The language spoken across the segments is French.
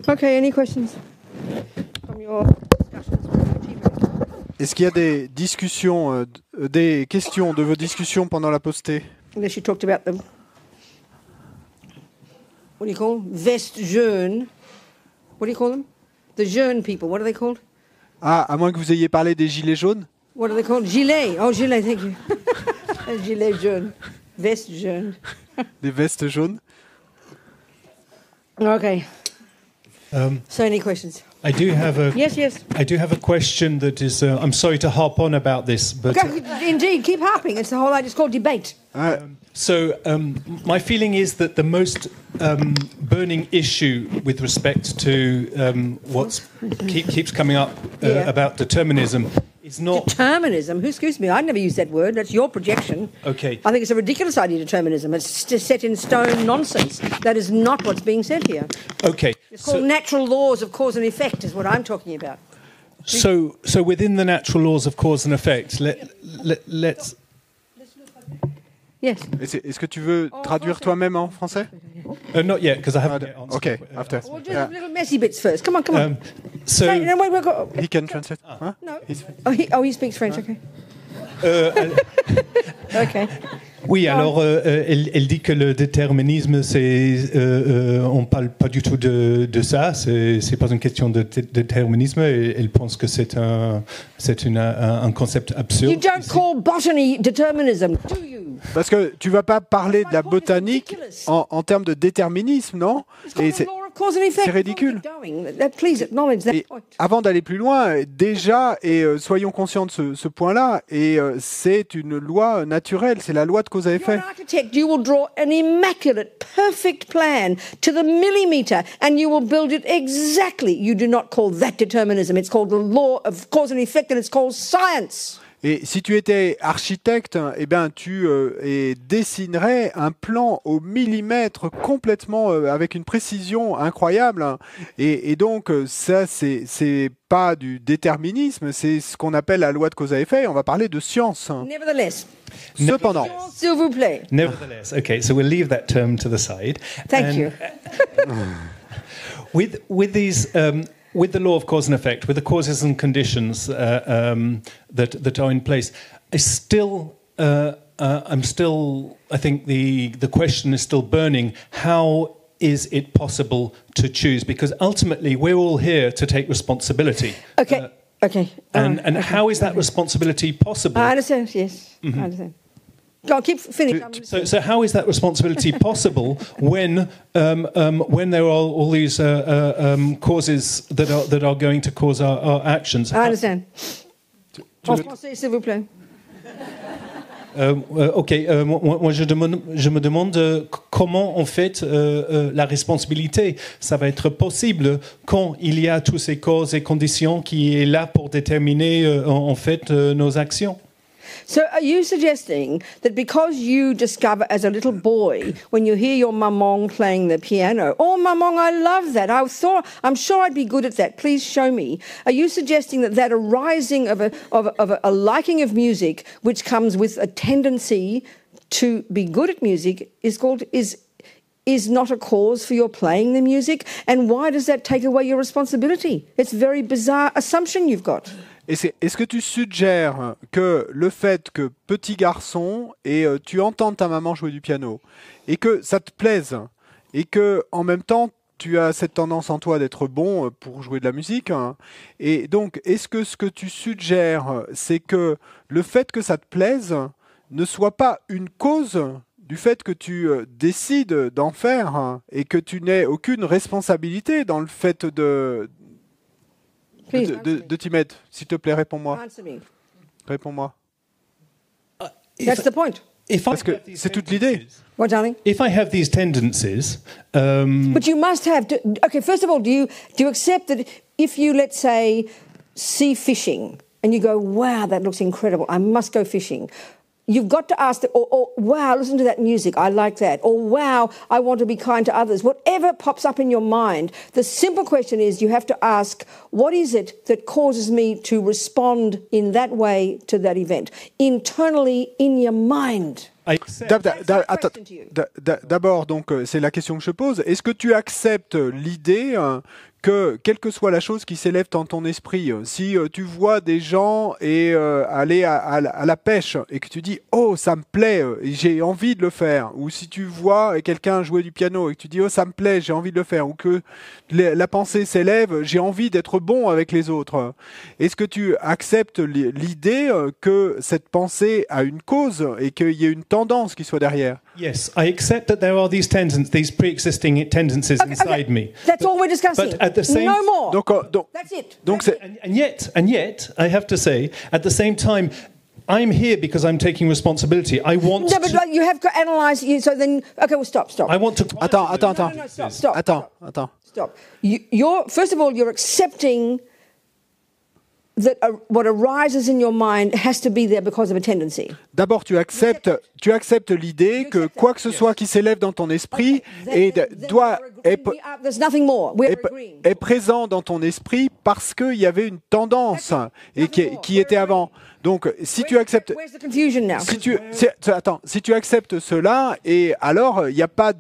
Okay, any questions from your discussions with the TV? Est-ce qu'il y a des discussions, des questions de vos discussions pendant la postée? Unless you talked about them. What do you call them? Vest jeune. What do you call them? The jeune people. What are they called? Ah, à moins que vous ayez parlé des gilets jaunes. What are they called? Gilet. Oh, gilet, thank you. Gilet jaune. Veste jaune. Des vestes jaunes. Okay. So any questions? I do have a Yes. I do have a question that is. I'm sorry to harp on about this, but Okay, indeed, keep harping. It's the whole idea. It's called debate. My feeling is that the most burning issue with respect to what keeps coming up about determinism is not Determinism? Excuse me, I've never used that word. That's your projection. Okay. I think it's a ridiculous idea, determinism. It's just set in stone nonsense. That is not what's being said here. Okay. It's called natural laws of cause and effect is what I'm talking about. So within the natural laws of cause and effect, let's. Yes. Est-ce que tu veux traduire toi-même en français? Not yet, because I haven't. Okay, after. We'll do the little messy bits first. Come on. So No, wait, we've got... He can translate. Huh? No. He speaks French, okay. Okay. Oui, alors elle dit que le déterminisme, on parle pas du tout de ça. C'est pas une question de déterminisme. Elle pense que c'est un concept absurde. You don't call botany determinism, do you? Parce que tu vas pas parler de la botanique en termes de déterminisme, non? Et c'est ridicule. Et avant d'aller plus loin, déjà, et soyons conscients de ce point-là, et c'est une loi naturelle, c'est la loi de cause à effet. You're an architect, you will draw an immaculate, perfect plan to the millimeter, and you will build it exactly. You do not call that determinism. It's called the law of cause and effect, and it's called science. Et si tu étais architecte, eh ben tu dessinerais un plan au millimètre complètement avec une précision incroyable. Et donc ça c'est pas du déterminisme, c'est ce qu'on appelle la loi de cause à effet. On va parler de science. Nevertheless. Cependant. S'il vous plaît. Nevertheless, okay, so we'll leave that term to the side. Thank you. With these. With the law of cause and effect, with the causes and conditions that are in place, I think the question is still burning. How is it possible to choose? Because ultimately, we're all here to take responsibility. Okay. And how is that responsibility possible? I understand. Yes, I understand. Go on, keep finishing. So how is that responsibility possible when there are all these causes that are going to cause our actions? I understand. En français, s'il vous plaît. Moi je me demande comment en fait la responsabilité ça va être possible quand il y a toutes ces causes et conditions qui est là pour déterminer en fait nos actions. So are you suggesting that because you discover as a little boy, when you hear your mamong playing the piano, oh, mamong, I love that. I'm sure I'd be good at that. Please show me. Are you suggesting that arising of a liking of music, which comes with a tendency to be good at music, is not a cause for your playing the music? And why does that take away your responsibility? It's a very bizarre assumption you've got. Est-ce que tu suggères que le fait que petit garçon et tu entends ta maman jouer du piano et que ça te plaise et que en même temps tu as cette tendance en toi d'être bon pour jouer de la musique et donc est-ce que ce que tu suggères c'est que le fait que ça te plaise ne soit pas une cause du fait que tu décides d'en faire et que tu n'aies aucune responsabilité dans le fait de t'y mettre. S'il te plaît, réponds-moi. Réponds-moi. That's the point. Parce que c'est toute l'idée. What, darling? If I have these tendencies... But you must have... Okay, first of all, do you accept that if you, let's say, see fishing and you go, wow, that looks incredible, I must go fishing... You've got to ask, or wow, listen to that music, I like that. Or wow, I want to be kind to others. Whatever pops up in your mind, the simple question is you have to ask, what is it that causes me to respond in that way to that event? Internally, in your mind. D'abord, donc, c'est la question que je pose. Est-ce que tu acceptes l'idée que quelle que soit la chose qui s'élève dans ton esprit, si tu vois des gens aller à la pêche et que tu dis « Oh, ça me plaît, j'ai envie de le faire », ou si tu vois quelqu'un jouer du piano et que tu dis « Oh, ça me plaît, j'ai envie de le faire », ou que la pensée s'élève « J'ai envie d'être bon avec les autres », est-ce que tu acceptes l'idée que cette pensée a une cause et qu'il y ait une tendance qui soit derrière? Yes, I accept that there are these pre-existing tendencies inside me. That's all we're discussing. But at the same, no more. That's it. Donc That's c'est and yet, I have to say, at the same time, I'm here because I'm taking responsibility. I want no, but like you have to analyse. So then, okay, well, stop. I want to. Attends. No, stop. Attends. You're first of all, you're accepting that what arises in your mind has to be there because of a tendency. D'abord, tu acceptes l'idée que quoi que ce soit qui s'élève dans ton esprit est présent dans ton esprit parce qu'il y avait une tendance et qui était avant. Donc, si tu acceptes, si tu acceptes cela, et alors il n'y a pas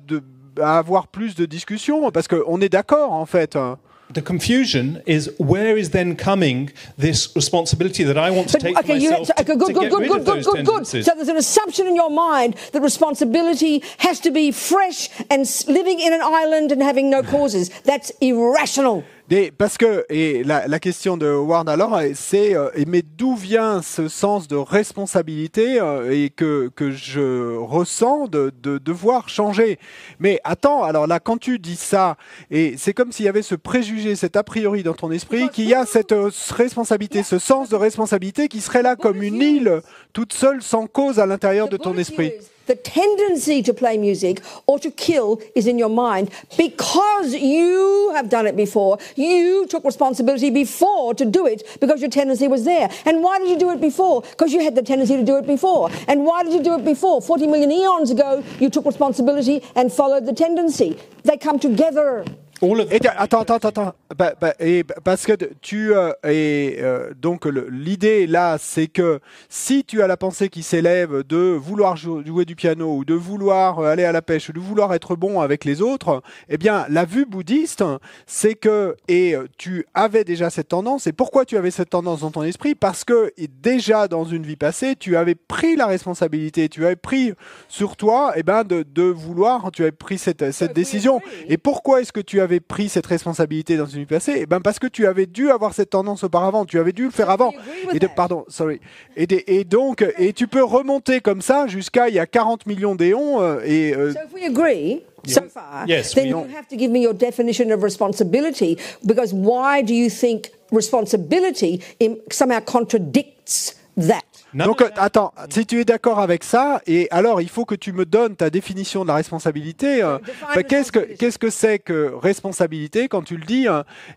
à avoir plus de discussion parce qu'on est d'accord en fait. The confusion is where is then coming this responsibility that I want to take for myself to get rid of those tendencies. So there's an assumption in your mind that responsibility has to be fresh and living in an island and having no causes. That's irrational. Parce que, et la question de Howard alors, c'est mais d'où vient ce sens de responsabilité et que je ressens de devoir changer. Mais attends, alors là, quand tu dis ça, et c'est comme s'il y avait ce préjugé, cet a priori dans ton esprit, qu'il y a cette responsabilité, ce sens de responsabilité qui serait là comme une île toute seule sans cause à l'intérieur de ton esprit. The tendency to play music or to kill is in your mind because you have done it before. You took responsibility before to do it because your tendency was there. And why did you do it before? Because you had the tendency to do it before. And why did you do it before? 40 million eons ago, you took responsibility and followed the tendency. They come together. Attends. Parce que donc l'idée là, c'est que si tu as la pensée qui s'élève de vouloir jouer du piano ou de vouloir aller à la pêche ou de vouloir être bon avec les autres, eh bien la vue bouddhiste, c'est que tu avais déjà cette tendance. Et pourquoi tu avais cette tendance dans ton esprit? Parce que déjà dans une vie passée, tu avais pris la responsabilité, tu avais pris sur toi, de vouloir, tu avais pris cette décision. Et pourquoi est-ce que tu avais pris cette responsabilité dans une vie passée? Parce que tu avais dû avoir cette tendance auparavant, tu avais dû le faire avant. Et donc tu peux remonter comme ça jusqu'à il y a 40 millions d'éons. So if we agree so far, then you have to give me your definition of responsibility, because why do you think responsibility somehow contradicts that? Donc attends, si tu es d'accord avec ça, et alors il faut que tu me donnes ta définition de la responsabilité. Qu'est-ce que c'est que responsabilité quand tu le dis?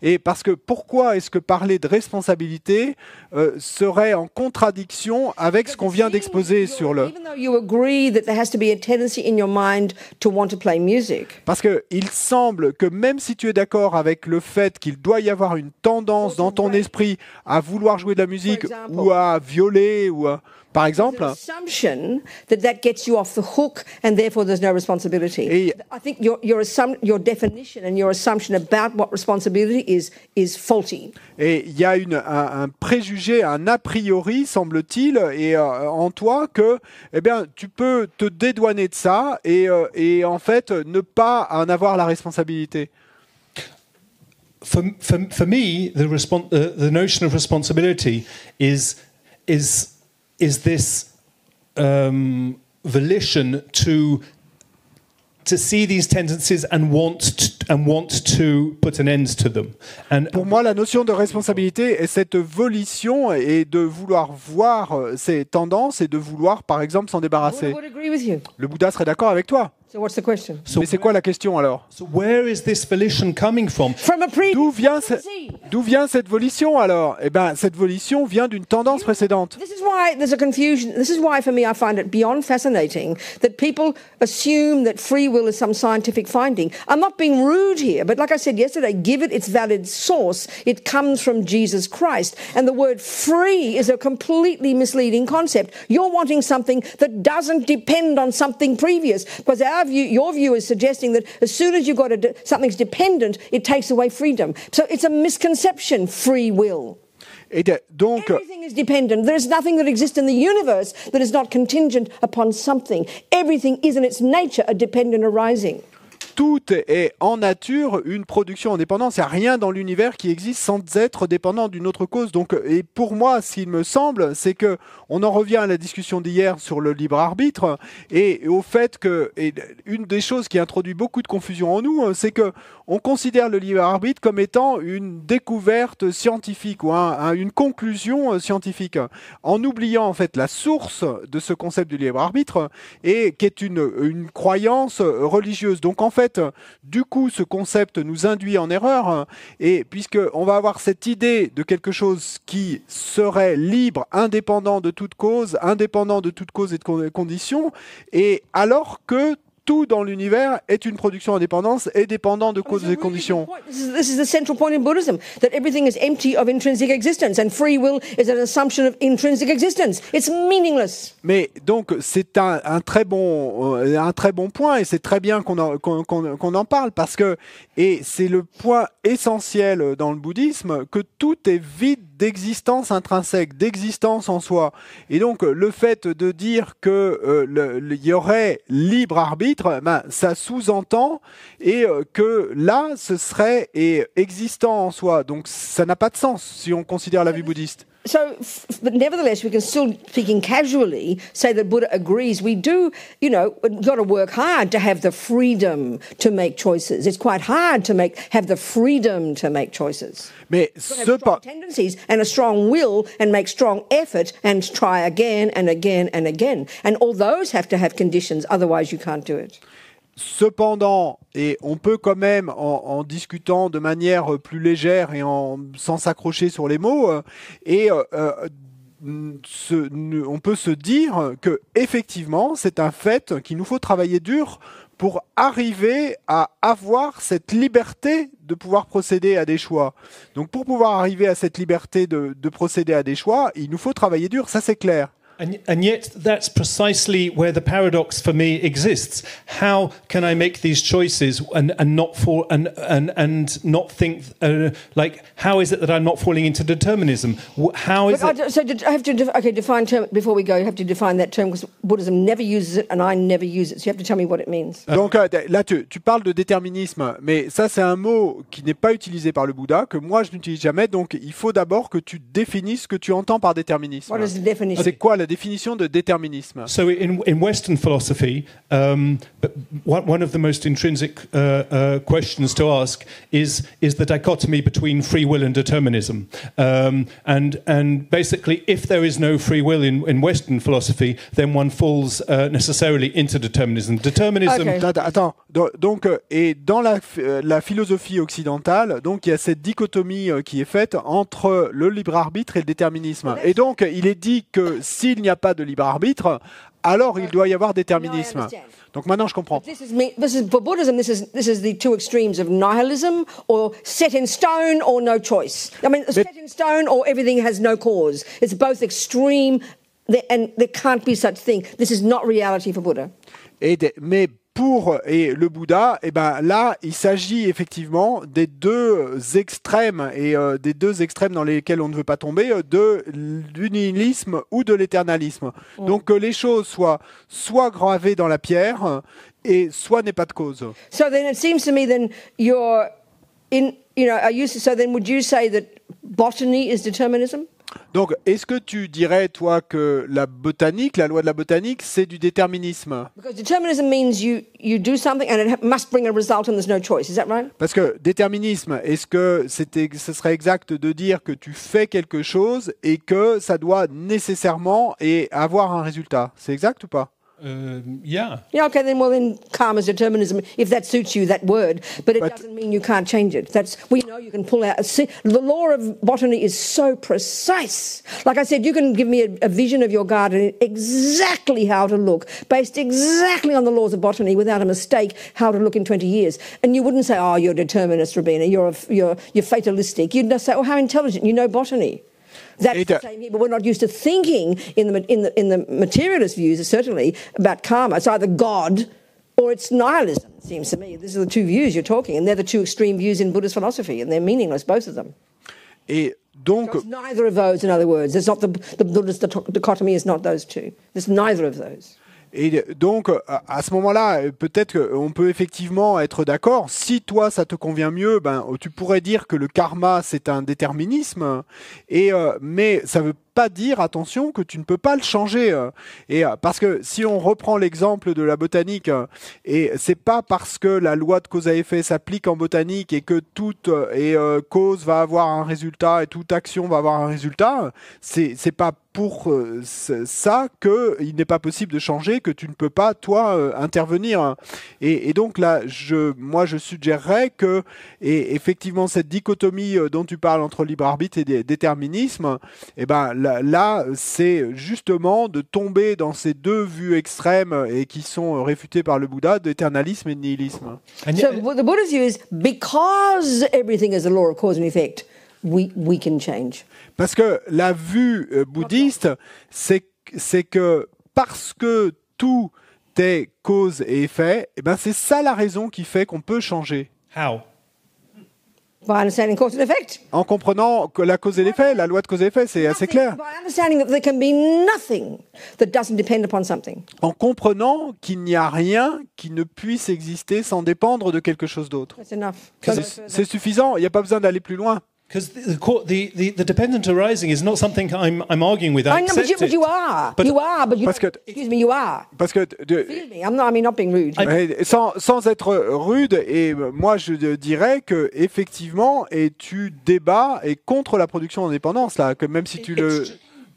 Et parce que pourquoi est-ce que parler de responsabilité serait en contradiction avec ce qu'on vient d'exposer sur le... Parce que il semble que même si tu es d'accord avec le fait qu'il doit y avoir une tendance dans ton esprit à vouloir jouer de la musique ou à violer ou par exemple, assumption that gets you off the hook and therefore there's no responsibility. I think your definition and your assumption about what responsibility is faulty. Et il y a un préjugé, un a priori, semble-t-il, et en toi que tu peux te dédouaner de ça et en fait ne pas en avoir la responsabilité. For me, the notion of responsibility is this volition to see these tendencies and want to put an end to them. And pour moi, la notion de responsabilité est cette volition et de vouloir voir ces tendances et de vouloir, par exemple, s'en débarrasser. Le Bouddha serait d'accord avec toi. So what's the question? Mais c'est quoi la question alors? So where is this volition coming from? D'où vient cette volition alors? Cette volition vient d'une tendance précédente. This is why there's a confusion. This is why, for me, I find it beyond fascinating that people assume that free will is some scientific finding. I'm not being rude here, but like I said yesterday, give it its valid source. It comes from Jesus Christ. And the word free is a completely misleading concept. You're wanting something that doesn't depend on something previous, because our your view is suggesting that as soon as you've got something's dependent, it takes away freedom. So it's a misconception, free will. Et donc, Everything is dependent. There is nothing that exists in the universe that is not contingent upon something. Everything is in its nature a dependent arising. tout est en nature une production indépendante. Il n'y a rien dans l'univers qui existe sans être dépendant d'une autre cause. Donc, et pour moi, ce qu'il me semble, c'est que on en revient à la discussion d'hier sur le libre arbitre et au fait que une des choses qui introduit beaucoup de confusion en nous, c'est que on considère le libre arbitre comme étant une découverte scientifique ou une conclusion scientifique, en oubliant en fait la source de ce concept du libre arbitre et qui est une croyance religieuse. Donc en fait, du coup, ce concept nous induit en erreur, et puisqu'on va avoir cette idée de quelque chose qui serait libre, indépendant de toute cause et de conditions, et alors que tout dans l'univers est une production indépendante et dépendant de causes et conditions. This is the central point in Buddhism, that everything is empty of intrinsic existence and free will is an assumption of intrinsic existence. It's meaningless. Mais donc c'est un très bon point et c'est très bien qu'on en parle parce que et c'est le point essentiel dans le bouddhisme que tout est vide d'existence intrinsèque, d'existence en soi. Et donc le fait de dire que il y aurait libre arbitre, ça sous-entend que là ce serait existant en soi. Donc ça n'a pas de sens si on considère la vie bouddhiste. So, but nevertheless, we can still, speaking casually, say that Buddha agrees. We do, we've got to work hard to have the freedom to make choices. It's quite hard to have the freedom to make choices. Mais strong tendencies and a strong will and make strong effort and try again and again and again. And all those have to have conditions, otherwise you can't do it. Cependant, et on peut quand même, en discutant de manière plus légère et sans s'accrocher sur les mots, on peut se dire que effectivement, c'est un fait qu'il nous faut travailler dur pour arriver à avoir cette liberté de pouvoir procéder à des choix. Donc pour pouvoir arriver à cette liberté de procéder à des choix, il nous faut travailler dur, ça c'est clair. And yet, that's precisely where the paradox for me exists. How can I make these choices and not fall and not think like? How is it that I'm not falling into determinism? How is it? So I have to define term before we go. You have to define that term because Buddhism never uses it and I never use it. So you have to tell me what it means. Donc là, tu parles de déterminisme, mais ça c'est un mot qui n'est pas utilisé par le Bouddha, que moi je n'utilise jamais. Donc il faut d'abord que tu définisses ce que tu entends par déterminisme. What is the definition? C'est quoi la définition de déterminisme? So in Western philosophy, one of the most intrinsic questions to ask is the dichotomy between free will and determinism. And basically, if there is no free will in Western philosophy, then one falls necessarily into determinism. Determinism. Okay. Attends. Donc, et dans la philosophie occidentale, donc il y a cette dichotomie qui est faite entre le libre arbitre et le déterminisme. Et donc, il est dit que s'il n'y a pas de libre arbitre, alors il doit y avoir déterminisme. Donc maintenant je comprends. This is for Buddhism. This is the two extremes of nihilism, or set in stone, or no choice. I mean, set in stone, or everything has no cause. It's both extreme, and there can't be such thing. This is not reality for Buddha. Mais pour le Bouddha, là, il s'agit effectivement des deux extrêmes dans lesquels on ne veut pas tomber, de l'unilisme ou de l'éternalisme. Donc que les choses soient soit gravées dans la pierre et soit n'aient pas de cause. So then it seems to me then so then would you say that botany is determinism? Donc, est-ce que tu dirais, toi, que la loi de la botanique, c'est du déterminisme? Because determinism means you do something and it must bring a result and there's no choice. Is that right? Parce que déterminisme, est-ce que ce serait exact de dire que tu fais quelque chose et que ça doit nécessairement avoir un résultat? C'est exact ou pas? Yeah. Yeah, okay, then karma's determinism, if that suits you, that word. But it doesn't mean you can't change it. We know you can pull out. See, the law of botany is so precise. Like I said, you can give me a vision of your garden, exactly how to look, based exactly on the laws of botany, without a mistake, how to look in 20 years. And you wouldn't say, oh, you're a determinist, Robina, you're fatalistic. You'd just say, oh, how intelligent, you know botany. That's the same here, but we're not used to thinking in the materialist views, certainly, about karma. It's either God or it's nihilism, it seems to me. These are the two views you're talking, and they're the two extreme views in Buddhist philosophy, and they're meaningless, both of them. Et donc, It's neither of those, in other words. It's not the Buddhist dichotomy is not those two. There's neither of those. Et donc, à ce moment-là, peut-être qu'on peut effectivement être d'accord. Si toi, ça te convient mieux, ben, tu pourrais dire que le karma, c'est un déterminisme. Mais ça veut pas dire, attention, que tu ne peux pas le changer. Parce que si on reprend l'exemple de la botanique, et c'est pas parce que la loi de cause à effet s'applique en botanique et que toute cause va avoir un résultat et toute action va avoir un résultat, c'est pas pour ça qu'il n'est pas possible de changer, que tu ne peux pas, toi, intervenir. Et donc là, moi, je suggérerais que, et effectivement, cette dichotomie dont tu parles entre libre arbitre et déterminisme, eh ben, là, c'est justement de tomber dans ces deux vues extrêmes et qui sont réfutées par le Bouddha, d'éternalisme et de nihilisme. So the Buddha's view is because everything is a law of cause and effect, we can change. Parce que la vue bouddhiste, c'est que parce que tout est cause et effet, eh ben c'est ça la raison qui fait qu'on peut changer. How? By understanding cause and effect. En comprenant que la cause et l'effet, la loi de cause et effet, c'est assez clair. By understanding that there can be nothing that doesn't depend upon something. En comprenant qu'il n'y a rien qui ne puisse exister sans dépendre de quelque chose d'autre. That's enough. C'est suffisant, il n'y a pas besoin d'aller plus loin. Because the dependent arising is not something I'm arguing with. I know, but you are. But- you are, but you Parce que- excuse me, you are. Parce que Feel me. I mean, not being rude. sans être rude, et moi je dirais que effectivement, et tu débats et contre la production d'indépendance là, que même si tu le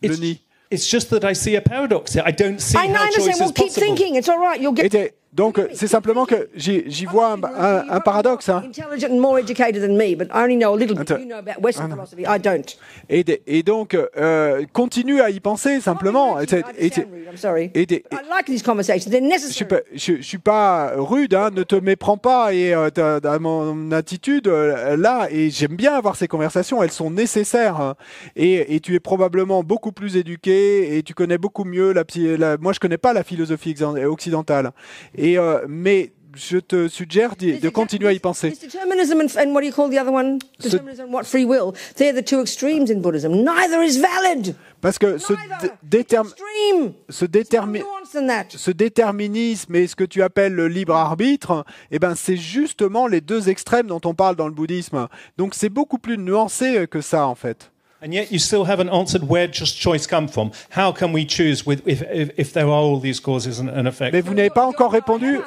nies. It's just that I see a paradox here. I don't see I how choice understand. Well, is keep possible. thinking. It's all right. You'll get. Donc c'est simplement que j'y vois un paradoxe. Hein. Intelligent and more educated than me, but I only know a little bit. You know about Western philosophy. I don't. Et donc continue à y penser simplement. I'm sorry. I like these conversations. They're necessary. Je suis pas rude, hein, ne te méprends pas et à mon attitude là, et j'aime bien avoir ces conversations, elles sont nécessaires, hein, et tu es probablement beaucoup plus éduqué et tu connais beaucoup mieux moi je connais pas la philosophie occidentale, mais je te suggère de continuer à y penser. It's determinism and what do you call the other one? Determinism and what? Free will. They're the two extremes in Buddhism. Neither is valid. Parce que ce déterminisme et ce que tu appelles le libre arbitre, eh ben c'est justement les deux extrêmes dont on parle dans le bouddhisme. Donc c'est beaucoup plus nuancé que ça en fait. And yet you still haven't answered where just choice come from. How can we choose if there are all these causes and effects? Mais vous n'avez pas encore répondu.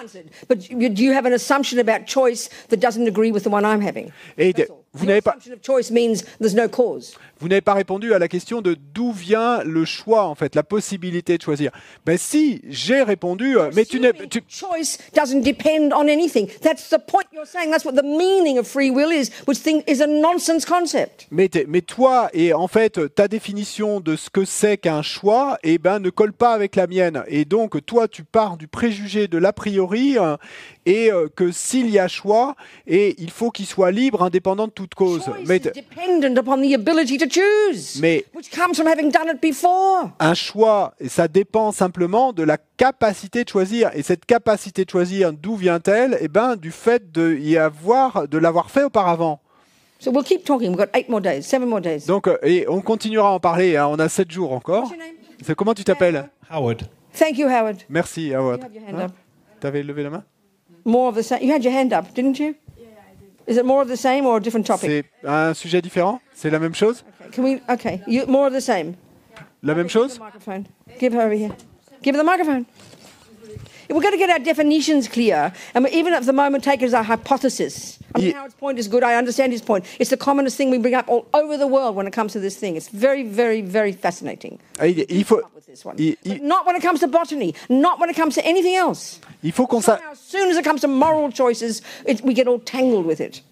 But do you have an assumption about choice that doesn't agree with the one I'm having? Et vous n'avez pas. Assumption of choice means there's no cause. Vous n'avez pas répondu à la question de d'où vient le choix, en fait, la possibilité de choisir. Ben si, j'ai répondu, mais Choice doesn't depend on anything. That's the point you're saying. That's what the meaning of free will is, which is a nonsense concept. Mais toi, et en fait, ta définition de ce que c'est qu'un choix, eh ben, ne colle pas avec la mienne. Et donc, toi, tu pars du préjugé de l'a priori, et que s'il y a choix, et il faut qu'il soit libre, indépendant de toute cause. Choice is dependent upon the ability to choose, which comes from having done it before. Un choix, ça dépend simplement de la capacité de choisir. Et cette capacité de choisir, d'où vient-elle? Eh ben, du fait de l'avoir fait auparavant. So we'll keep talking. We've got 7 more days. Donc, et on continuera à en parler. Hein. On a 7 jours encore. What's your name? C'est comment tu t'appelles? Howard. Thank you, Howard. Merci, Howard. You have your hand up. T'avais levé la main? More of the same. You had your hand up, didn't you? Yeah, I did. Is it more of the same or a different topic? C'est un sujet différent? C'est la même chose? Okay. More of the same. La même chose? Give her the microphone. Give her over here. Give her the microphone. We're going to get our definitions clear, and we even at the moment take it as a hypothesis. I mean, Howard's point is good. I understand his point. It's the commonest thing we bring up all over the world when it comes to this thing. It's very, very, very fascinating. Il faut, But not when it comes to botany. Not when it comes to anything else. Il faut qu'on As soon as it comes to moral choices, we get all tangled with it.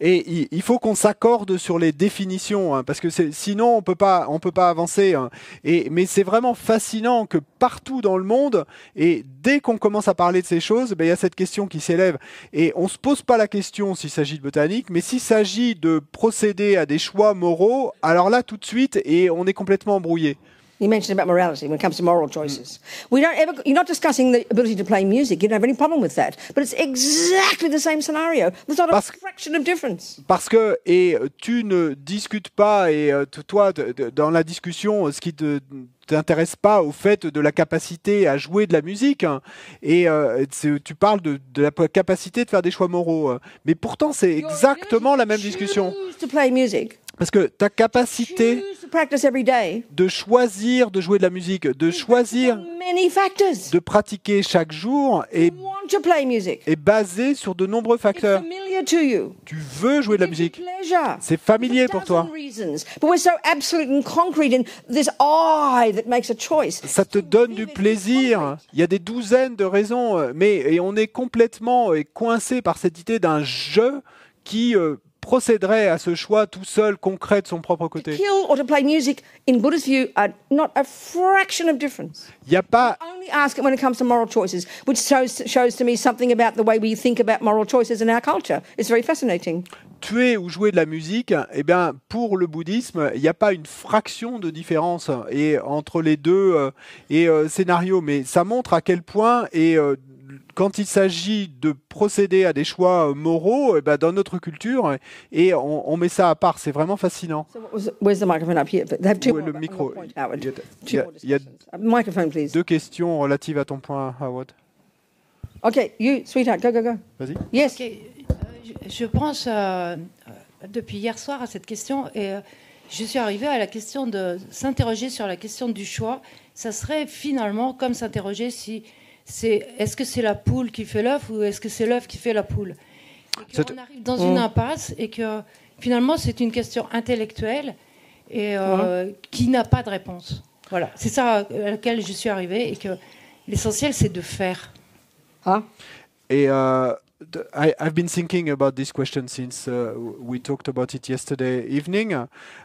Et il faut qu'on s'accorde sur les définitions, hein, parce que sinon on peut pas avancer. Hein. Mais c'est vraiment fascinant que partout dans le monde, et dès qu'on commence à parler de ces choses, ben, y a cette question qui s'élève. Et on se pose pas la question s'il s'agit de botanique, mais s'il s'agit de procéder à des choix moraux, alors là tout de suite, et on est complètement embrouillé. You mentioned about morality when it comes to moral choices. You're not discussing the ability to play music. You don't have any problem with that. But it's exactly the same scenario. There's not a fraction of difference. Parce que, tu ne discutes pas, toi, dans la discussion, ce qui t'intéresse pas au fait de la capacité à jouer de la musique, hein, tu parles de la capacité de faire des choix moraux. Mais pourtant, c'est exactement la même discussion. To play music. Parce que ta capacité de choisir de jouer de la musique, de choisir de pratiquer chaque jour est basée sur de nombreux facteurs. Tu veux jouer de la musique. C'est familier pour toi. Ça te donne du plaisir. Il y a des douzaines de raisons, mais on est complètement coincé par cette idée d'un jeu qui procéderait à ce choix tout seul, concret de son propre côté. Kill or to play music, in Buddhist view, are not a fraction of difference. Il n'y a pas. Only ask it when it comes to moral choices, which shows to me something about the way we think about moral choices in our culture. It's very fascinating. Tuer ou jouer de la musique, eh bien, pour le bouddhisme, il n'y a pas une fraction de différence entre les deux scénarios, mais ça montre à quel point quand il s'agit de procéder à des choix moraux, dans notre culture, et on met ça à part, c'est vraiment fascinant. Where's the microphone up here? They have two Le micro. Il y a microphone, please. Deux questions relatives à ton point, Howard. Okay, you, sweetheart, go. Vas-y. Yes. Okay. Je pense depuis hier soir à cette question et je suis arrivée à la question de s'interroger sur la question du choix. Ça serait finalement comme s'interroger si est-ce que c'est la poule qui fait l'œuf ou est-ce que c'est l'œuf qui fait la poule, et qu'on arrive dans une impasse et que finalement c'est une question intellectuelle et qui n'a pas de réponse. Voilà, c'est ça à laquelle je suis arrivée et que l'essentiel c'est de faire. Et I've been thinking about this question since we talked about it yesterday evening,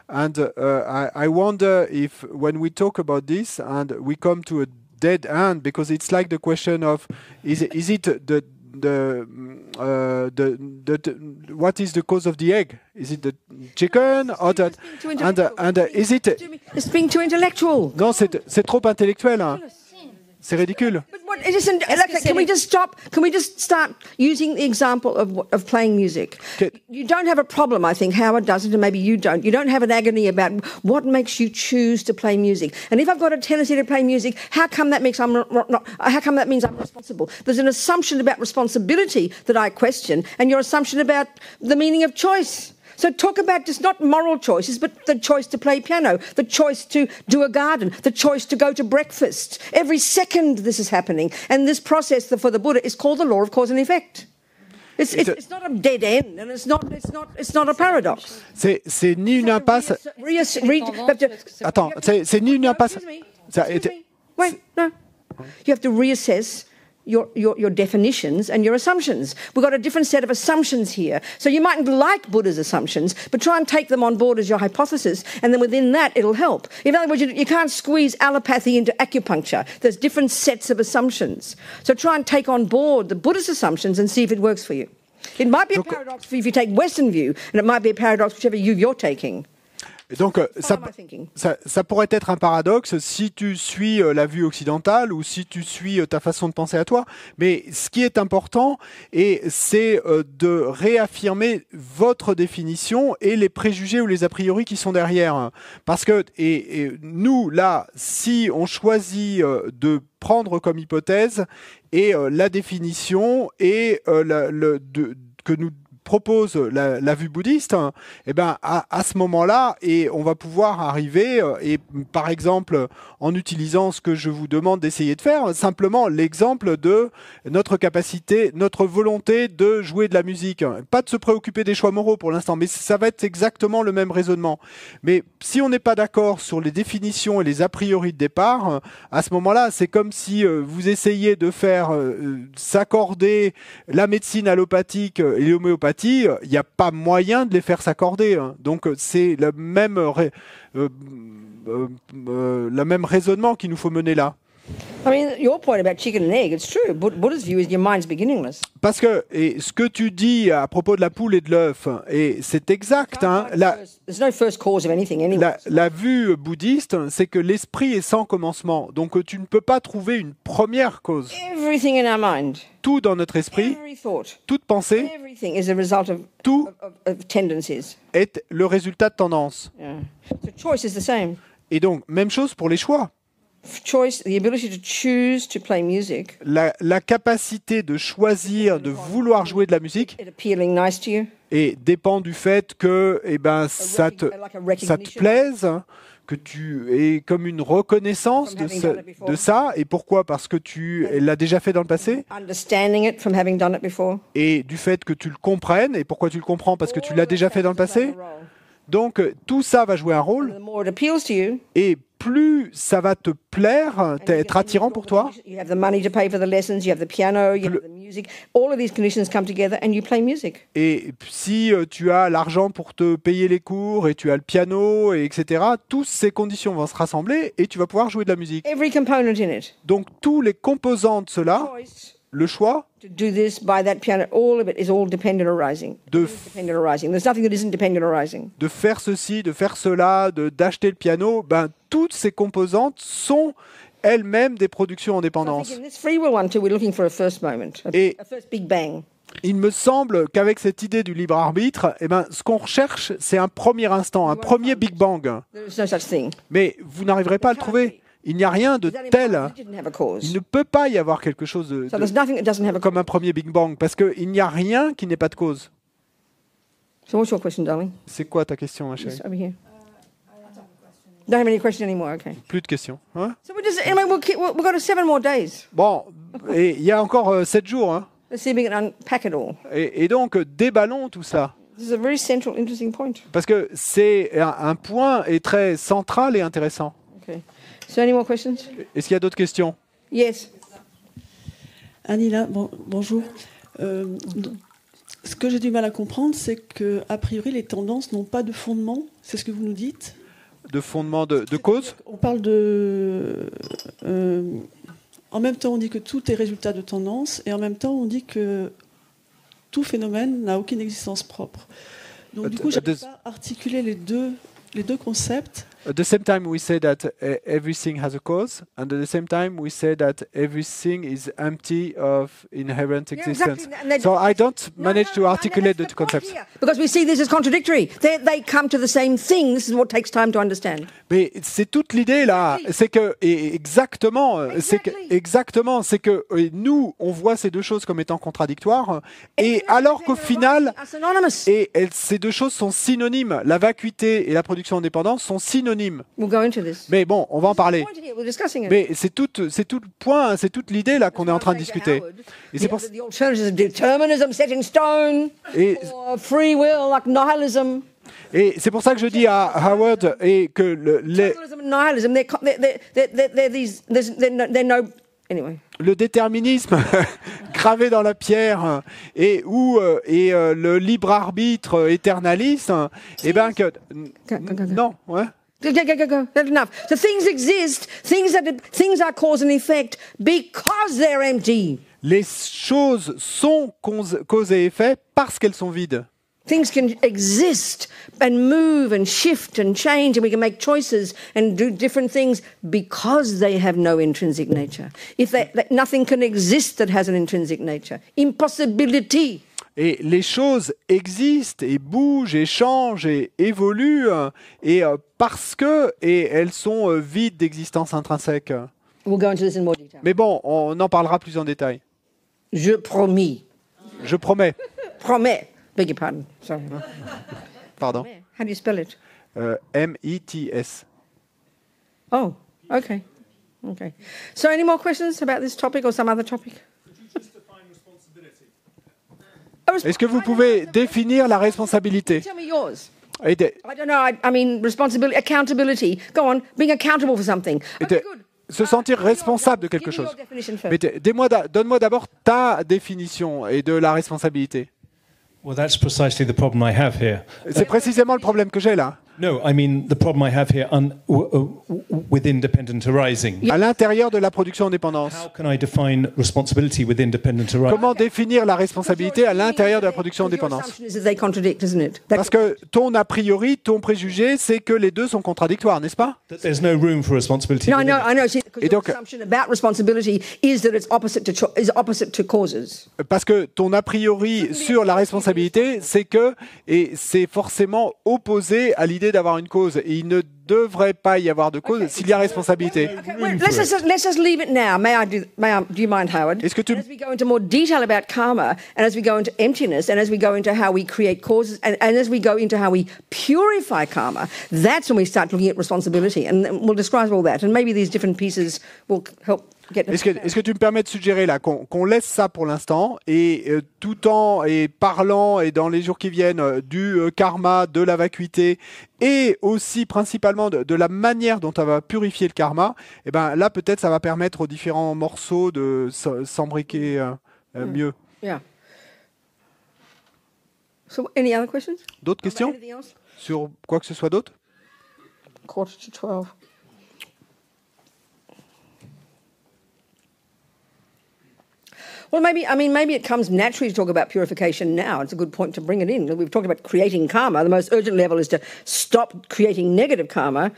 and I wonder if when we talk about this and we come to a dead end, because it's like the question of is it the what is the cause of the egg? Is it the chicken or that? And is it? It's being too intellectual. Non, c'est trop intellectuel. Hein. C'est ridicule. Can we just stop? Can we just start using the example of playing music? Okay. You don't have a problem, I think. Howard doesn't, and maybe you don't. You don't have an agony about what makes you choose to play music. And if I've got a tendency to play music, how come that means I'm responsible? There's an assumption about responsibility that I question, and your assumption about the meaning of choice. So talk about just not moral choices, but the choice to play piano, the choice to do a garden, the choice to go to breakfast. Every second this is happening. And this process for the Buddha is called the law of cause and effect. It's not a dead end, and it's not a paradox. C'est ni une impasse. Attends, c'est ni une impasse. Wait, no. You have to reassess your definitions and your assumptions. We've got a different set of assumptions here. So you mightn't like Buddha's assumptions, but try and take them on board as your hypothesis, and then within that it'll help. In other words, you can't squeeze allopathy into acupuncture. There's different sets of assumptions. So try and take on board the Buddhist assumptions and see if it works for you. It might be a paradox if you take Western view, and it might be a paradox whichever view you're taking. Donc ça pourrait être un paradoxe si tu suis la vue occidentale ou si tu suis ta façon de penser à toi. Mais ce qui est important, c'est de réaffirmer votre définition et les préjugés ou les a priori qui sont derrière. Parce que nous, là, si on choisit de prendre comme hypothèse la définition que nous propose la vue bouddhiste, à ce moment-là, on va pouvoir arriver, par exemple, en utilisant ce que je vous demande d'essayer de faire, simplement l'exemple de notre capacité, notre volonté de jouer de la musique. Pas de se préoccuper des choix moraux pour l'instant, mais ça va être exactement le même raisonnement. Mais si on n'est pas d'accord sur les définitions et les a priori de départ, à ce moment-là, c'est comme si vous essayez de faire s'accorder la médecine allopathique et l'homéopathie. Il n'y a pas moyen de les faire s'accorder. Donc c'est le même raisonnement qu'il nous faut mener là. I mean, your point about chicken and egg, it's true. Buddha's view is your mind's beginningless. Parce que et ce que tu dis à propos de la poule et de l'œuf, et c'est exact. Hein, There's no first cause of anything anyway. la vue bouddhiste, c'est que l'esprit est sans commencement. Donc tu ne peux pas trouver une première cause. Everything in our mind, Tout dans notre esprit, every thought, toute pensée, everything is a result tout of tendencies. est le résultat de tendance. Yeah. So choice is the same. Et donc, même chose pour les choix. Choice, the ability to choose to play music. La capacité de choisir, de vouloir jouer de la musique, It appealing nice to you. et dépend du fait que ça te plaise, que tu aies comme une reconnaissance de ça. Et pourquoi? Parce que tu l'as déjà fait dans le passé. Understanding it from having done it before. Et du fait que tu le comprennes. Et pourquoi tu le comprends? Parce que tu l'as déjà fait dans le passé. Donc tout ça va jouer un rôle. The more it appeals to you, Et plus ça va te plaire, être attirant pour toi, you have the money to pay for the lessons, you have the piano, you have the music. All of these conditions come together and you play music. et si tu as l'argent pour te payer les cours et tu as le piano, et etc., toutes ces conditions vont se rassembler et tu vas pouvoir jouer de la musique. Every component in it. Donc tous les composants de cela, Choice le choix to do this, buy that piano, all of it is all dependent arising. Dependent arising. There's nothing that isn't dependent arising. de faire ceci, de faire cela, d'acheter le piano, ben, toutes ces composantes sont elles-mêmes des productions en I think dépendance. in this free will one too, we're looking for a first moment, Et a first big bang. il me semble qu'avec cette idée du libre arbitre, eh ben, ce qu'on recherche, c'est un premier instant, un premier Big Bang. There is no such thing. Mais vous n'arriverez pas à le trouver. Il n'y a rien de Is that tel. impossible? It didn't have a cause. Il ne peut pas y avoir quelque chose So there's nothing that doesn't have a comme cause. un premier Big Bang, parce qu'il n'y a rien qui n'ait pas de cause. So what's your question, darling? C'est quoi ta question, ma chérie? Yes, over here. Don't have any question anymore. Okay. Plus de questions. Hein? So we just, anyway, we've got 7 more days. Bon, et il y a encore 7 jours. Hein? Let's see if we can unpack it all. Et donc, déballons tout ça. This is a very central, interesting point. Parce que c'est un point est très central et intéressant. Okay. So any more questions? Est-ce qu'il y a d'autres questions? Yes. Anila, bonjour. Ce que j'ai du mal à comprendre, c'est que a priori les tendances n'ont pas de fondement. C'est ce que vous nous dites. De fondement de cause? On parle de. En même temps, on dit que tout est résultat de tendance, et en même temps, on dit que tout phénomène n'a aucune existence propre. Donc du coup, je ne peux pas articuler les deux concepts. At the same time, we say that everything has a cause, and at the same time, we say that everything is empty of inherent existence. exactly. So I don't manage to articulate the two concepts. Because we see this as contradictory. They come to the same thing. This is what takes time to understand. Mais c'est toute l'idée là, c'est que c'est que nous on voit ces deux choses comme étant contradictoires, et alors qu'au final, ces deux choses sont synonymes. La vacuité et la production indépendante sont synonymes. We'll go into this. Mais bon, on va en parler. We're discussing it. Mais c'est tout le point, c'est toute l'idée là qu'on est en train de discuter. Et c'est pour The alternatives of determinism set in stone, et, or free will like nihilism. et c'est pour ça que je dis à Howard et que Nihilism and nihilism, they're no. Anyway. le déterminisme gravé dans la pierre et le libre arbitre éternaliste, et ben que non, ouais. Go. That's enough. So things exist. Things are cause and effect because they're empty. Les choses sont cause et effet parce qu'elles sont vides. Things can exist and move and shift and change, and we can make choices and do different things because they have no intrinsic nature. If nothing can exist that has an intrinsic nature. Impossibility. Et les choses existent et bougent et changent et évoluent et parce que elles sont vides d'existence intrinsèque. We'll go into this in more detail. Mais bon, on en parlera plus en détail. Je promis. Je promets. Promets. Beg your pardon. Sorry. Pardon. How do you spell it? M-I-T-S. Oh, okay. Okay. So any more questions about this topic or some other topic? Est-ce que vous pouvez définir la responsabilité? Tell me yours. Et I don't know. I mean, responsibility, accountability. Go on, being accountable for something. Okay, good. Se sentir responsable de quelque Give me chose. your definition first. Mais donne-moi d'abord ta définition et de la responsabilité. Well, that's precisely the problem I have here. C'est précisément le problème que j'ai là. No, I mean the problem I have here with independent arising. À l'intérieur de la production en dépendance. How can I define responsibility with independent arising? Comment définir la responsabilité à l'intérieur de la production en dépendance? Parce que ton a priori, ton préjugé, c'est que les deux sont contradictoires, n'est-ce pas? There's no room for responsibility. No, I know. See, Et donc, your assumption about responsibility is that it's opposite to causes. parce que ton a priori sur la responsabilité, c'est que, et c'est forcément opposé à l'idée d'avoir une cause. Et il ne devrait pas y avoir de cause s'il y a responsabilité. Okay, well, let's just leave it now. Do you mind, Howard? Est-ce que tu... And as we go into more detail about karma, and as we go into emptiness, and as we go into how we create causes, and as we go into how we purify karma, that's when we start looking at responsibility. And we'll describe all that. And maybe these different pieces will help. Est-ce que tu me permets de suggérer là qu'on laisse ça pour l'instant et tout en parlant et dans les jours qui viennent du karma, de la vacuité et aussi principalement de la manière dont on va purifier le karma, et ben là peut-être ça va permettre aux différents morceaux de s'embriquer mieux. Yeah. So, any other questions? D'autres questions sur quoi que ce soit d'autre? 11:45. Well, maybe it comes naturally to talk about purification now. It's a good point to bring it in. We've talked about creating karma. The most urgent level is to stop creating negative karma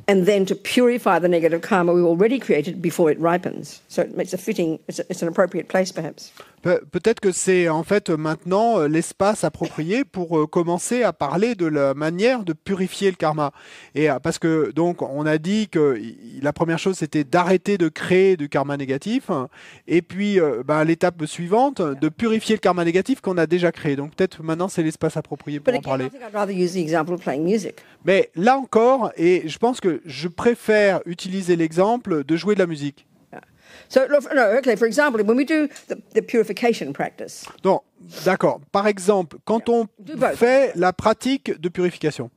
and then to purify the negative karma we've already created before it ripens. So it's it's an appropriate place, perhaps. Peut-être que c'est en fait maintenant l'espace approprié pour commencer à parler de la manière de purifier le karma. Et parce que donc on a dit que la première chose c'était d'arrêter de créer du karma négatif et puis l'étape suivante de purifier le karma négatif qu'on a déjà créé. Donc peut-être maintenant c'est l'espace approprié pour en parler. I think I'd rather use the example of playing music. Mais là encore, et je pense que je préfère utiliser l'exemple de jouer de la musique. So, okay, for example, when we do the purification practice. Donc, d'accord. Par exemple, quand on fait la pratique de purification,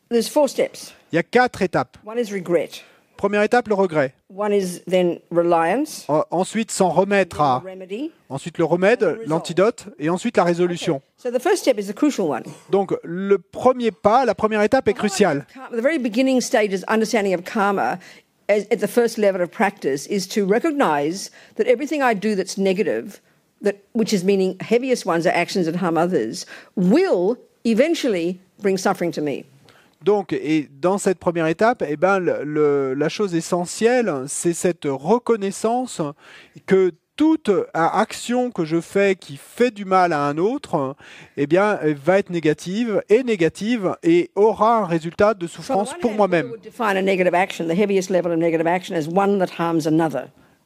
there's 4 steps. il y a 4 étapes. One is regret. Première étape, le regret. One is then reliance. Ensuite, s'en remettre à. Ensuite, le remède, l'antidote, et ensuite la résolution. So the first step is the crucial one. Donc, le premier pas, la première étape est cruciale. The very beginning stages understanding of karma at the first level of practice is to recognize that everything I do that's negative, which is meaning heaviest ones are actions that harm others, will eventually bring suffering to me. Donc, et dans cette première étape, la chose essentielle, c'est cette reconnaissance que toute action que je fais qui fait du mal à un autre, va être négative et aura un résultat de souffrance pour moi-même.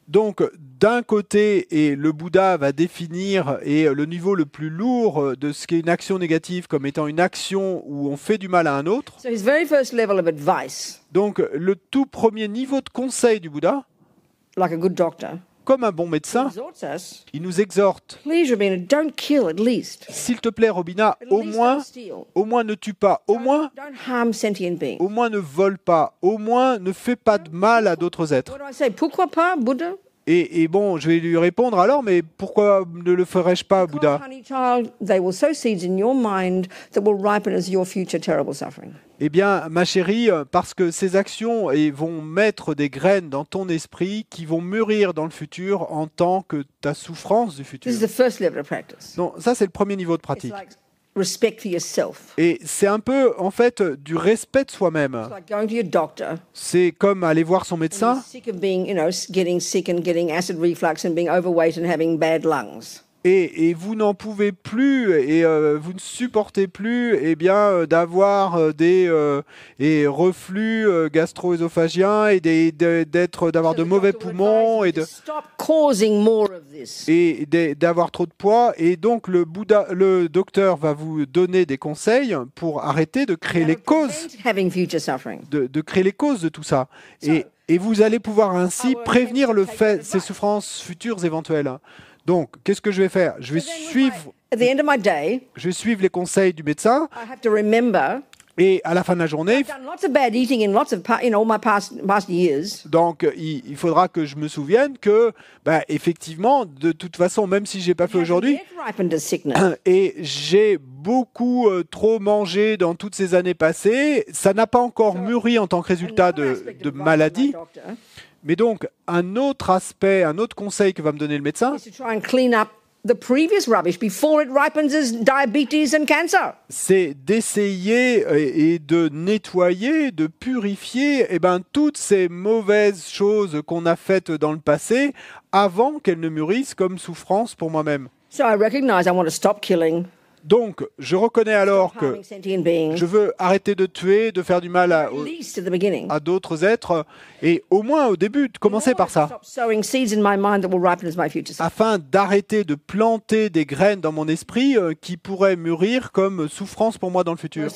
Donc, d'un côté, et le Bouddha va définir le niveau le plus lourd de ce qu'est une action négative comme étant une action où on fait du mal à un autre. So his very first level of advice, donc, le tout premier niveau de conseil du Bouddha, like a good doctor, comme un bon médecin, il nous exhorte. Please, Robina, don't kill at least. S'il te plaît, Robina, au moins ne tue pas, au moins ne vole pas, au moins ne fais pas de mal à d'autres êtres. Pourquoi pas, Bouddha? Et bon, je vais lui répondre alors, mais pourquoi ne le ferais-je pas, Bouddha? Eh bien, ma chérie, parce que ces actions vont mettre des graines dans ton esprit qui vont mûrir dans le futur en tant que ta souffrance du futur. Donc, ça, c'est le premier niveau de pratique. Respect for yourself. Et c'est un peu, en fait, du respect de soi-même. Like going to your doctor. C'est comme aller voir son médecin. Sick of being, getting sick and getting acid reflux and being overweight and having bad lungs. Et vous n'en pouvez plus et vous ne supportez plus d'avoir des reflux gastro-œsophagiens et d'avoir de mauvais poumons et d'avoir trop de poids. Et donc le docteur va vous donner des conseils pour arrêter de créer les causes de créer les causes de tout ça. Et vous allez pouvoir ainsi prévenir ces souffrances futures éventuelles. Donc, qu'est-ce que je vais faire? Je vais suivre les conseils du médecin. Et à la fin de la journée, donc il faudra que je me souvienne que, effectivement, de toute façon, même si j'ai pas fait aujourd'hui, et j'ai beaucoup trop mangé dans toutes ces années passées. Ça n'a pas encore mûri en tant que résultat de maladie. Mais donc, un autre aspect, un autre conseil que va me donner le médecin, c'est d'essayer et de nettoyer, de purifier toutes ces mauvaises choses qu'on a faites dans le passé avant qu'elles ne mûrissent comme souffrance pour moi-même. Donc, je reconnais alors que je veux arrêter de tuer, de faire du mal à d'autres êtres, et au moins au début, commencer par ça, afin d'arrêter de planter des graines dans mon esprit qui pourraient mûrir comme souffrance pour moi dans le futur.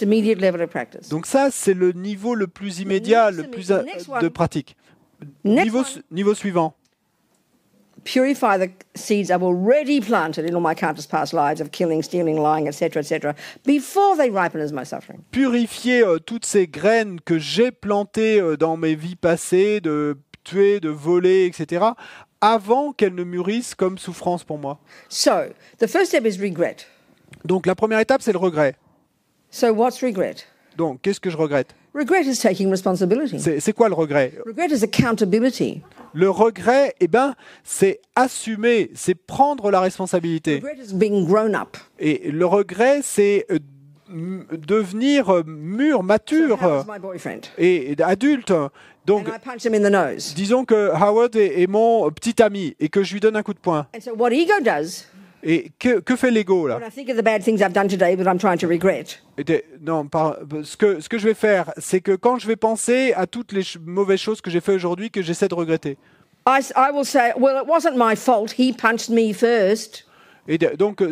Donc ça, c'est le niveau le plus immédiat, le plus de pratique. Niveau suivant. Purify the seeds I've already planted in all my countless past lives of killing, stealing, lying, etc., before they ripen as my suffering. Purifier toutes ces graines que j'ai plantées dans mes vies passées, de tuer, de voler, etc., avant qu'elles ne mûrissent comme souffrance pour moi. So, the first step is regret. Donc la première étape, c'est le regret. So what's regret? Donc, qu'est-ce que je regrette? Regret is taking responsibility. C'est quoi le regret? Regret is accountability. Le regret, c'est assumer, c'est prendre la responsabilité. Regret is being grown up. Et le regret, c'est devenir mûr, mature et adulte. Donc, disons que Howard est mon petit ami et que je lui donne un coup de poing. And so what ego does, et que fait l'ego là? when I think of the bad things I've done today that I'm trying to regret, ce que je vais faire, c'est que quand je vais penser à toutes les mauvaises choses que j'ai fait aujourd'hui, que j'essaie de regretter. I will say, well, it wasn't my fault. He punched me first. Et donc,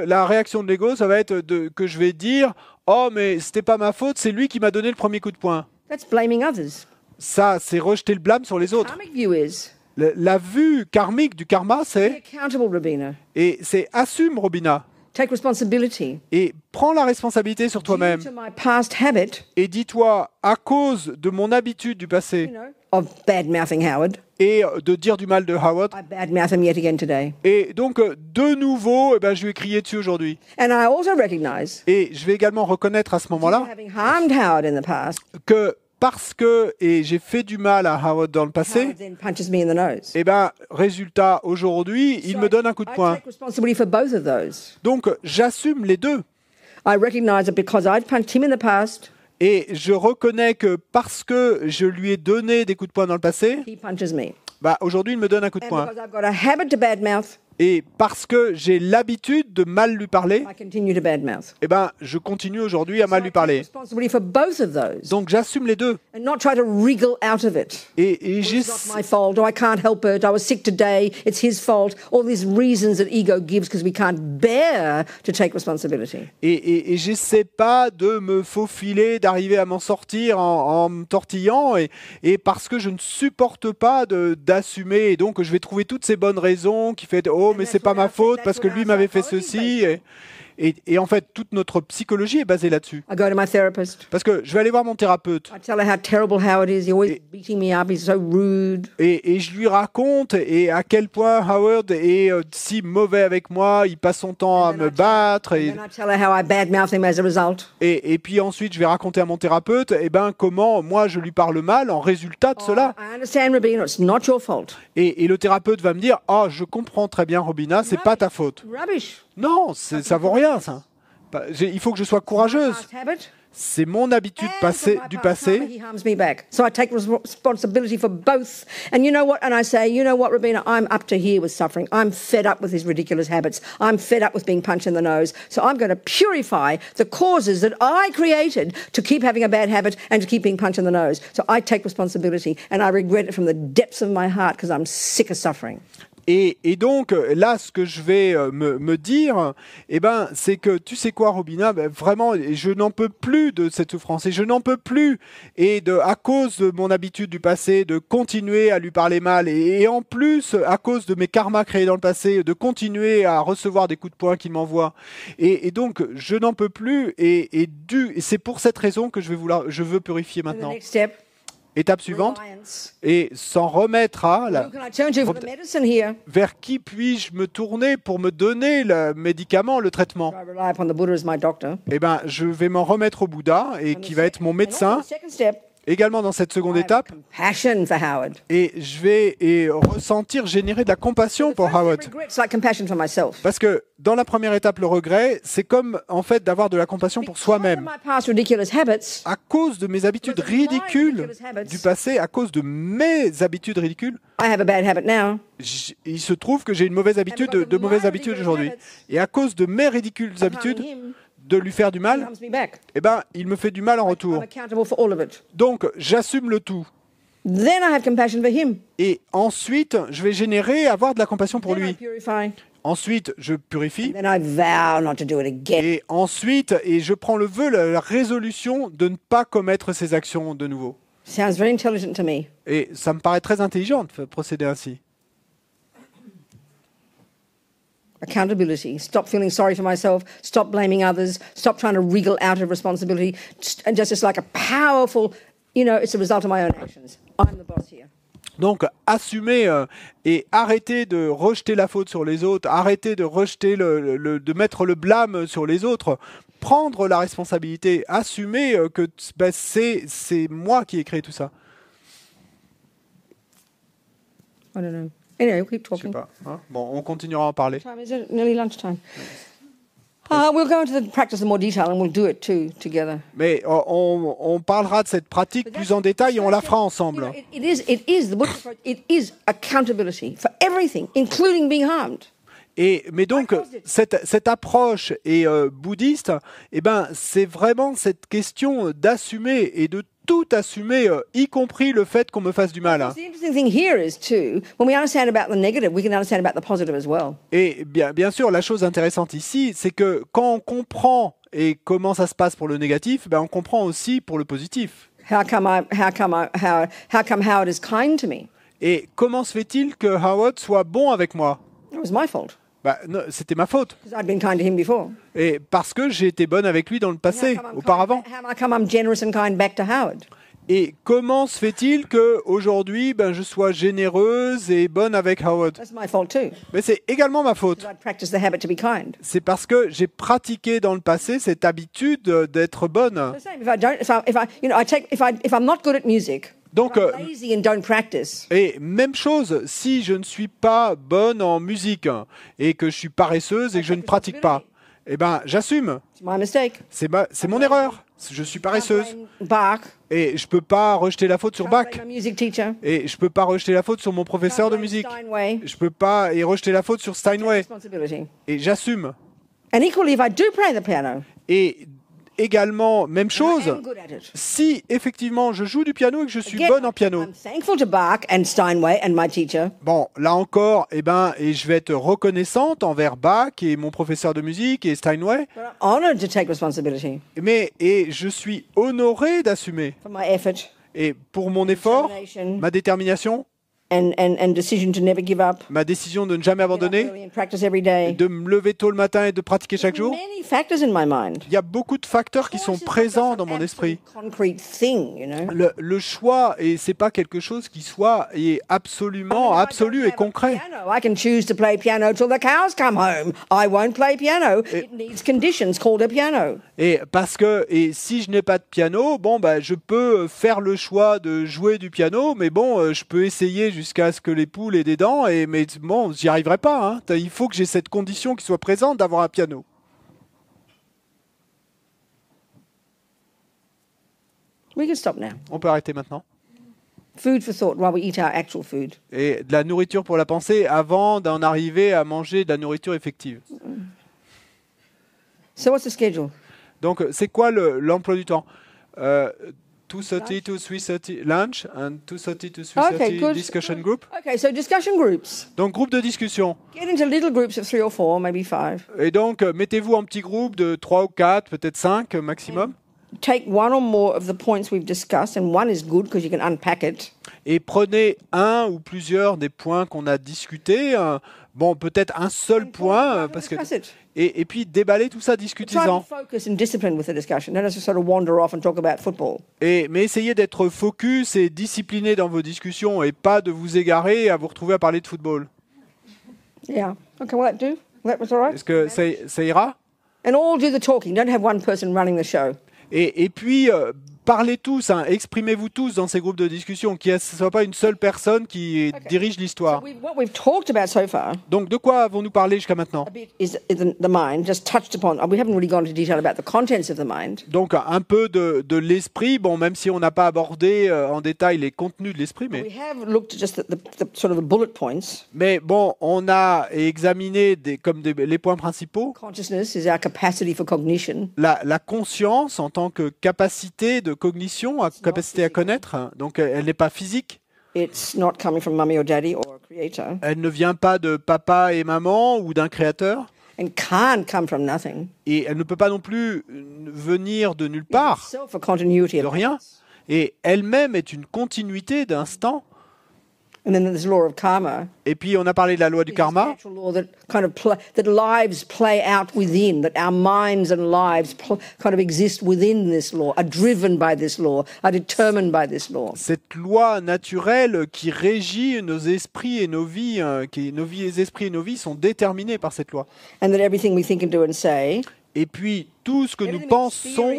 la réaction de l'ego, ça va être que je vais dire, oh, mais c'était pas ma faute, c'est lui qui m'a donné le premier coup de poing. That's blaming others. Ça, c'est rejeter le blâme sur les autres. Karmic view is, la vue karmique du karma, be c'est accountable, Robina. et c'est assume, Robina, Take responsibility. et prends la responsabilité sur toi-même. Due to my past habit, Et dis-toi, à cause de mon habitude du passé of bad-mouthing Howard, et de dire du mal de Howard, I bad-mouth him yet again today. et donc de nouveau, je lui ai crié dessus aujourd'hui. And I also recognize, Et je vais également reconnaître à ce moment-là having harmed Howard in the past, que parce que j'ai fait du mal à Howard dans le passé, Howard then punches me in the nose. résultat, aujourd'hui, il me donne un coup de I poing. take responsibility for both of those. Donc, j'assume les deux. I recognize that because I've punched him in the past, Et je reconnais que parce que je lui ai donné des coups de poing dans le passé, he punches me. aujourd'hui, il me donne un coup de And poing. because I've got a habit to badmouth, Et parce que j'ai l'habitude de mal lui parler, I continue to badmouth. je continue aujourd'hui à mal lui I take parler. responsibility for both of those. Donc, j'assume les deux. And not try to wriggle out of it. Et It's not my fault. Oh, I can't help it. I was sick today. It's his fault. All these reasons that ego gives because we can't bear to take responsibility. et j'essaie pas de me faufiler, d'arriver à m'en sortir en me tortillant, et parce que je ne supporte pas d'assumer, et donc je vais trouver toutes ces bonnes raisons qui fait oh mais c'est pas ma faute parce que lui m'avait fait ceci, et en fait toute notre psychologie est basée là-dessus. I go to my therapist. Parce que je vais aller voir mon thérapeute I tell her how terrible Howard is. He's always beating me up. He's so rude. et je lui raconte et à quel point Howard est si mauvais avec moi, il passe son temps à me battre, And then I tell her how I badmouth him as a result. et puis ensuite je vais raconter à mon thérapeute comment moi je lui parle mal en résultat de cela. I understand, Robina. It's not your fault. Et le thérapeute va me dire je comprends très bien, Robina, c'est pas ta faute. Rubbish. Non, ça vaut rien, ça. Il faut que je sois courageuse. Past habit. C'est mon habitude And from my du past karma, passé. he harms me back. So I take responsibility for both. And you know what? And I say, you know what, Robina? I'm up to here with suffering. I'm fed up with his ridiculous habits. I'm fed up with being punched in the nose. So I'm going to purify the causes that I created to keep having a bad habit and to keep being punched in the nose. So I take responsibility and I regret it from the depths of my heart because I'm sick of suffering. Et donc, là, ce que je vais me dire, c'est que, tu sais quoi, Robina, vraiment, je n'en peux plus de cette souffrance, et je n'en peux plus, à cause de mon habitude du passé, de continuer à lui parler mal, et en plus, à cause de mes karmas créés dans le passé, de continuer à recevoir des coups de poing qu'il m'envoie. Et donc, je n'en peux plus, et c'est pour cette raison que je veux purifier And the maintenant. next step, étape suivante, reliance. et s'en remettre à Who can I turn to for the medicine here? vers qui puis-je me tourner pour me donner le médicament, le traitement? I rely upon the Buddha as my doctor. Eh ben, je vais m'en remettre au Bouddha, et qui va être mon And also médecin, the second step, également dans cette seconde I have étape, compassion for Howard. et je vais ressentir, générer de la compassion pour Howard. Regret's like compassion for myself. Parce que dans la première étape, le regret, c'est comme en fait d'avoir de la compassion pour soi-même. Because of my past ridiculous habits, À cause de mes habitudes ridicules du passé, à cause de mes habitudes ridicules, I have a bad habit now. il se trouve que j'ai une mauvaise habitude, de mauvaises habitudes aujourd'hui. Et à cause de mes ridicules habitudes, de lui faire du He mal, harms me back. eh ben, il me fait du mal en I'm retour. accountable for all of it. Donc, j'assume le tout. Then I have compassion for him. Et ensuite, je vais avoir de la compassion pour Then I lui. purify. Ensuite, je purifie. Then I vow not to do it again. Et ensuite, je prends le vœu, la résolution de ne pas commettre ces actions de nouveau. Sounds very intelligent to me. Et ça me paraît très intelligent de procéder ainsi. Accountability. Stop feeling sorry for myself. Stop blaming others. Stop trying to wriggle out of responsibility. And just like a powerful, it's a result of my own actions. I'm the boss here. Donc, assumer et arrêter de rejeter la faute sur les autres, arrêter de rejeter de mettre le blâme sur les autres, prendre la responsabilité, assumer que c'est moi qui ai créé tout ça. I don't know. Anyway, we'll keep Je sais talking. pas. Hein? Bon, on continuera à en parler. Time is it? Nearly lunchtime. We'll go into the practice in more detail and we'll do it too together. Mais on parlera de cette pratique plus en détail et on la fera ensemble. It is the Buddhist approach. It is accountability for everything, including being harmed. Mais donc, cette approche bouddhiste, eh ben, c'est vraiment cette question d'assumer et de tout assumer, y compris le fait qu'on me fasse du mal. The interesting thing here is too, when we understand about the negative, we can understand about the positive as well. Et bien sûr, la chose intéressante ici, c'est que quand on comprend et comment ça se passe pour le négatif, ben, on comprend aussi pour le positif. How come Howard is kind to me? Et comment se fait-il que Howard soit bon avec moi? It was my fault C'était ma faute. because I'd been kind to him before. Et parce que j'ai été bonne avec lui dans le passé, auparavant. How come I'm generous and kind back to Howard? Et comment se fait-il qu'aujourd'hui, je sois généreuse et bonne avec Howard? That's my fault too. Mais c'est également ma faute. I'd practiced the habit to be kind. C'est parce que j'ai pratiqué dans le passé cette habitude d'être bonne. The same. If I'm not good at music, Donc, I'm lazy and don't practice. et même chose, si je ne suis pas bonne en musique et que je suis paresseuse et que je ne pratique pas, eh ben, j'assume. It's my mistake. C'est mon erreur. Je suis paresseuse. Bach. Et je peux pas rejeter la faute sur Bach. My music teacher. Et je peux pas rejeter la faute sur mon professeur de musique. Steinway. Je peux pas rejeter la faute sur Steinway. Responsibility. Et j'assume. And equally, if I do play the piano, Et également, même I chose, am good at it. si effectivement je joue du piano et que je suis Again, bonne en piano, I'm thankful to Bach and Steinway and my teacher. bon, là encore, et je vais être reconnaissante envers Bach et mon professeur de musique et Steinway, But I'm honored to take responsibility et je suis honoré d'assumer. for my effort Et pour mon effort, determination, ma détermination, and decision to never give up. ma décision de ne jamais Get up abandonner, early and practice every day. de me lever tôt le matin et de pratiquer chaque jour, Many factors in my mind. il y a beaucoup de facteurs qui sont présents dans mon esprit. Concrete thing, Le choix, et c'est pas quelque chose qui soit absolument absolu et concret. I can choose to play piano till the cows come home. I won't play piano. It needs conditions called a piano. Et si je n'ai pas de piano, je peux faire le choix de jouer du piano, mais je peux essayer jusqu'à ce que les poules aient des dents, mais j'y arriverai pas. Hein. Il faut que j'ai cette condition qui soit présente d'avoir un piano. We can stop now. On peut arrêter maintenant. Food for thought while we eat our actual food. Et de la nourriture pour la pensée avant d'en arriver à manger de la nourriture effective. So what's the schedule? Donc, c'est quoi l'emploi du temps? 2:30 to 3:30 lunch and 2:30 to 3:30 Okay, good. discussion group. Okay, so discussion groups. Donc, groupe de discussion. Get into little groups of 3 or 4, maybe 5. Et donc, mettez-vous en petits groupes de 3 ou 4, peut-être 5 maximum. Take one or more of the points we've discussed, and one is good because you can unpack it. Et prenez un ou plusieurs des points qu'on a discutés. Bon, peut-être un seul point, parce que et puis déballer tout ça, discutez-en. Mais essayez d'être focus et discipliné dans vos discussions et pas de vous égarer et à vous retrouver à parler de football. Yeah. Okay, will that do? That was all right? Est-ce que ça ira? And all do the talking. Don't have one person running the show. Et puis, parlez tous, hein, exprimez-vous tous dans ces groupes de discussion, que ce ne soit pas une seule personne qui dirige l'histoire. What we've talked about so far Donc, de quoi avons-nous parlé jusqu'à maintenant? is the mind, just touched upon. We haven't really gone into detail about the contents of the mind. Donc, un peu de l'esprit, bon, même si on n'a pas abordé en détail les contenus de l'esprit, We have looked just at the sort of the bullet points. mais bon, on a examiné les points principaux. Consciousness is our capacity for cognition. La conscience en tant que capacité de cognition, capacité à connaître, hein, donc elle n'est pas physique. It's not coming from mummy or daddy or a creator. Elle ne vient pas de papa et maman ou d'un créateur. And can't come from nothing. Et elle ne peut pas non plus venir de nulle part, Itself a continuity de of rien. Et elle-même est une continuité d'instant. And then there's the law of karma. Et puis on a parlé de la loi du karma. Natural law that kind of that lives play out within, that our minds and lives kind of exist within this law, are driven by this law, are determined by this law. Cette loi naturelle qui régit nos esprits et nos vies, les esprits et nos vies sont déterminés par cette loi. And that everything we think and do and say, Et puis tout ce que nous pensons,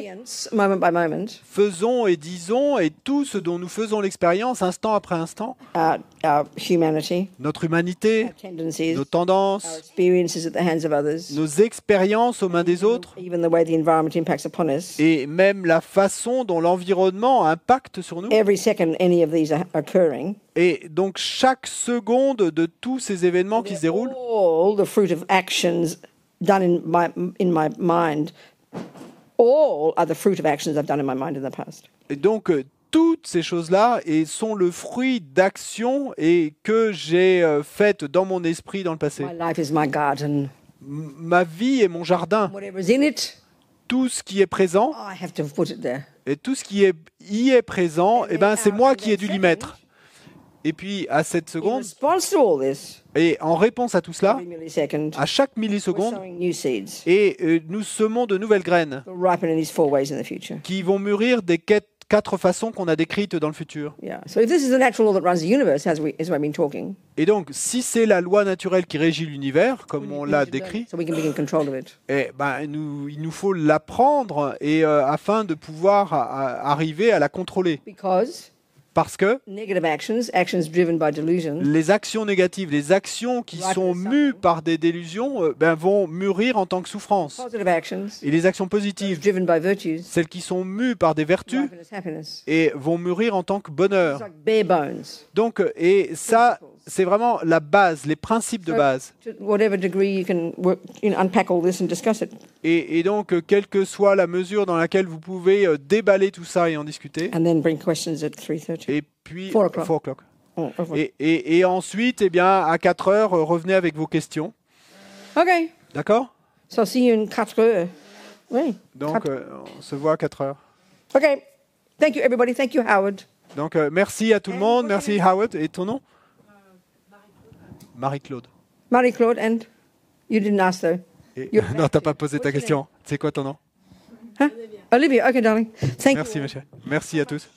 moment by moment, faisons et disons, et tout ce dont nous faisons l'expérience instant après instant, our humanity, notre humanité, our tendencies, nos our tendances, experiences at the hands of others, nos expériences aux mains des autres, even the way the environment impacts upon us. et même la façon dont l'environnement impacte sur nous. Every second any of these are occurring, Et donc chaque seconde de tous ces événements qui se déroulent, all the fruit of actions done in my mind, all are the fruit of actions I've done in my mind in the past. et donc toutes ces choses-là sont le fruit d'actions et que j'ai faites dans mon esprit dans le passé. My life is my garden. Ma vie est mon jardin. Whatever's in it, Tout ce qui est présent I have to put it there. et tout ce qui y est présent, eh ben, c'est moi qui ai dû l'y mettre. Et puis à cette In seconde, response to all this, et en réponse à tout cela, every millisecond, à chaque we're milliseconde, sowing new seeds et nous semons de nouvelles graines to ripen in these 4 ways in the future. qui vont mûrir des 4 façons qu'on a décrites dans le futur. Yeah. So if this is the natural law that runs the universe, as we've been talking, Et donc, si c'est la loi naturelle qui régit l'univers, comme on l'a décrit, so we can be in control of it. eh ben, il nous faut l'apprendre et afin de pouvoir arriver à la contrôler. Because Parce que negative actions driven by delusion, les actions négatives, les actions qui sont mues par des délusions, vont mûrir en tant que souffrance. positive actions Et les actions positives, driven by virtues, celles qui sont mues par des vertus, ripen as happiness. et vont mûrir en tant que bonheur. It's like bare bones. Donc, et ça, c'est vraiment la base, les principes de base. To whatever degree you can unpack all this and discuss it. Et donc, quelle que soit la mesure dans laquelle vous pouvez déballer tout ça et en discuter. And then bring questions at 3:30. Et puis, 4 o'clock. 4 o'clock. Oh, okay. Et ensuite, eh bien, à 4 heures, revenez avec vos questions. Okay. D'accord? So I'll see you in 4 heures. Oui. Donc, on se voit à 4 heures. Okay. Thank you, everybody. Thank you, Howard. Donc, merci à tout le monde. Merci, Howard. Et ton nom? Marie-Claude. Marie-Claude, and you didn't ask, though. Non, t'as pas posé ta question. C'est quoi ton nom? Huh? Olivia. Okay, darling. Thank you. Merci, Michel. Merci à tous.